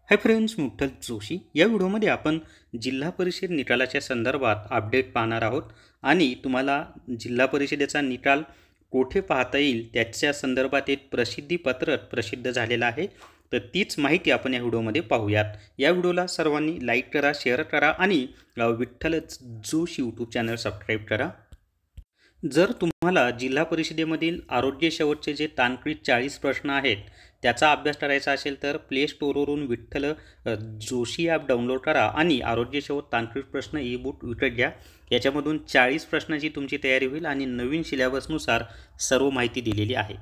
Hi friends, मुठ्ठल Joshi या व्हिडिओमध्ये आपण जिल्हा परिषद निकालाच्या संदर्भात अपडेट पाहणार आहोत आणि तुम्हाला जिल्हा परिषदेचा निकाल कोठे पाहता येईल त्याच्या संदर्भात एक प्रसिद्धी पत्रक प्रसिद्ध झालेलं आहे। तर तीच माहिती आपण या व्हिडिओमध्ये पाहूयात। या व्हिडिओला सर्वांनी लाईक करा, शेअर करा आणि Vitthal Joshi YouTube channel subscribe करा। जर तुम्हाला जिल्हा परिषदेमधील आरोग्य शेवटचे जे तांत्रिक 40 प्रश्न आहेत त्याचा अभ्यास करायचा असेल तर प्ले स्टोरवरून विठ्ठल जोशी ॲप डाउनलोड करा आणि आरोग्य शेवट तांत्रिक प्रश्न ई बुक विकत घ्या। याच्यामधून 40 प्रश्नांची तुमची तयारी होईल आणि नवीन सिलेबसनुसार सर्व माहिती दिलेली आहे।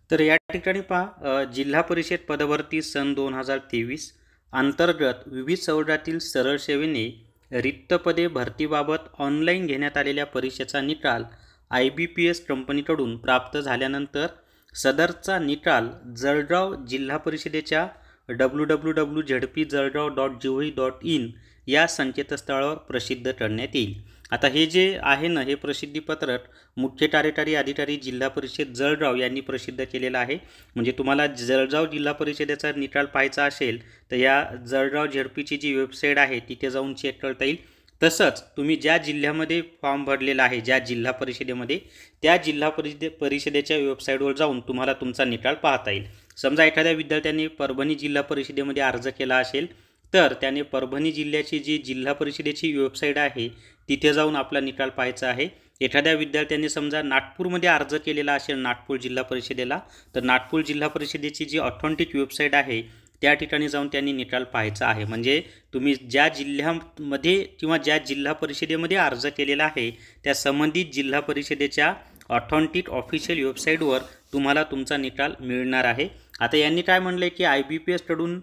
तर या ठिकाणी पहा, जिल्हा परिषद पदभरती सन 2023 अंतर्गत विविध संवर्गातील सरळ सेवेने रिक्त पदे भरतीबाबत ऑनलाईन घेण्यात आलेल्या परीक्षेचा निकाल IBPS कंपनीकडून प्राप्त झाल्यानंतर सदरचा निकाल जळगाव जिल्हा परिषदेच्या www.jpjalgaon.gov.in या संकेतस्थळावर प्रसिद्ध करण्यात येईल। आता हे जे आहे ना, हे प्रसिद्धीपत्रक मुख्य कार्यकारी अधिकारी जिल्हा परिषद जळगाव यांनी प्रसिद्ध केलेलं आहे। म्हणजे तुम्हाला जळगाव जिल्हा परिषदेचा निकाल पाहायचा असेल तर या जळगाव झेडपीची जी वेबसाईट आहे तिथे जाऊन चेक करता येईल। तसंच तुम्ही ज्या जिल्ह्यामध्ये फॉर्म भरलेला आहे, ज्या जिल्हा परिषदेमध्ये, त्या जिल्हा परिषदेच्या वेबसाईटवर जाऊन तुम्हाला तुमचा निकाल पाहता येईल। समजा एखाद्या विद्यार्थ्यांनी परभणी जिल्हा परिषदेमध्ये अर्ज केला असेल तर त्याने परभणी जिल्ह्याची जी जिल्हा परिषदेची वेबसाईट आहे तिथे जाऊन आपला निकाल पाहायचा आहे। एखाद्या विद्यार्थ्यांनी समजा नागपूरमध्ये अर्ज केलेला असेल नागपूर जिल्हा परिषदेला, तर नागपूर जिल्हा परिषदेची जी ऑथेंटिक वेबसाईट आहे त्या ठिकाणी जाऊन त्यांनी निकाल पाहायचा आहे। म्हणजे तुम्ही ज्या जिल्ह्यामध्ये किंवा ज्या जिल्हा परिषदेमध्ये अर्ज केलेला आहे त्या संबंधित जिल्हा परिषदेच्या ऑथेंटिक ऑफिशियल वेबसाईटवर तुम्हाला तुमचा निकाल मिळणार आहे। आता यांनी काय म्हणलं की IBPS कडून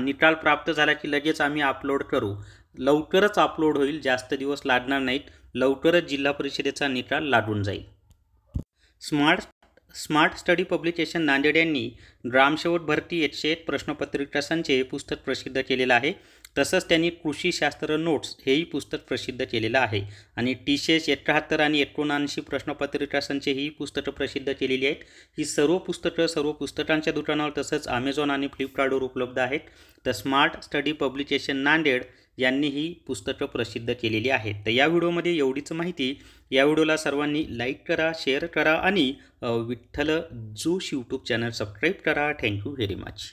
निकाल प्राप्त झाला की लगेच आम्ही अपलोड करू। लवकरच अपलोड होईल, जास्त दिवस लागणार नाहीत, लवकरच जिल्हा परिषदेचा निकाल लागून जाईल। स्मार्ट स्टडी पब्लिकेशन नांदेड यांनी ग्रामसेवक भरती 101 प्रश्नपत्रिका संच हे पुस्तक प्रसिद्ध केलेलं आहे। तसंच त्यांनी कृषीशास्त्र नोट्स हेही पुस्तक प्रसिद्ध केलेलं आहे आणि TCS 71 आणि 79 प्रश्नपत्रिका संच ही पुस्तकं प्रसिद्ध केलेली आहेत। ही सर्व पुस्तकांच्या दुकानावर तसंच Amazon आणि फ्लिपकार्टवर उपलब्ध आहेत। तर स्मार्ट स्टडी पब्लिकेशन नांदेड यांनी ही पुस्तकं प्रसिद्ध केलेली आहेत। तर या व्हिडिओमध्ये एवढीच माहिती। या व्हिडिओला सर्वांनी लाईक करा, शेअर करा आणि Vitthal Joshi YouTube channel subscribe करा। Thank you very much.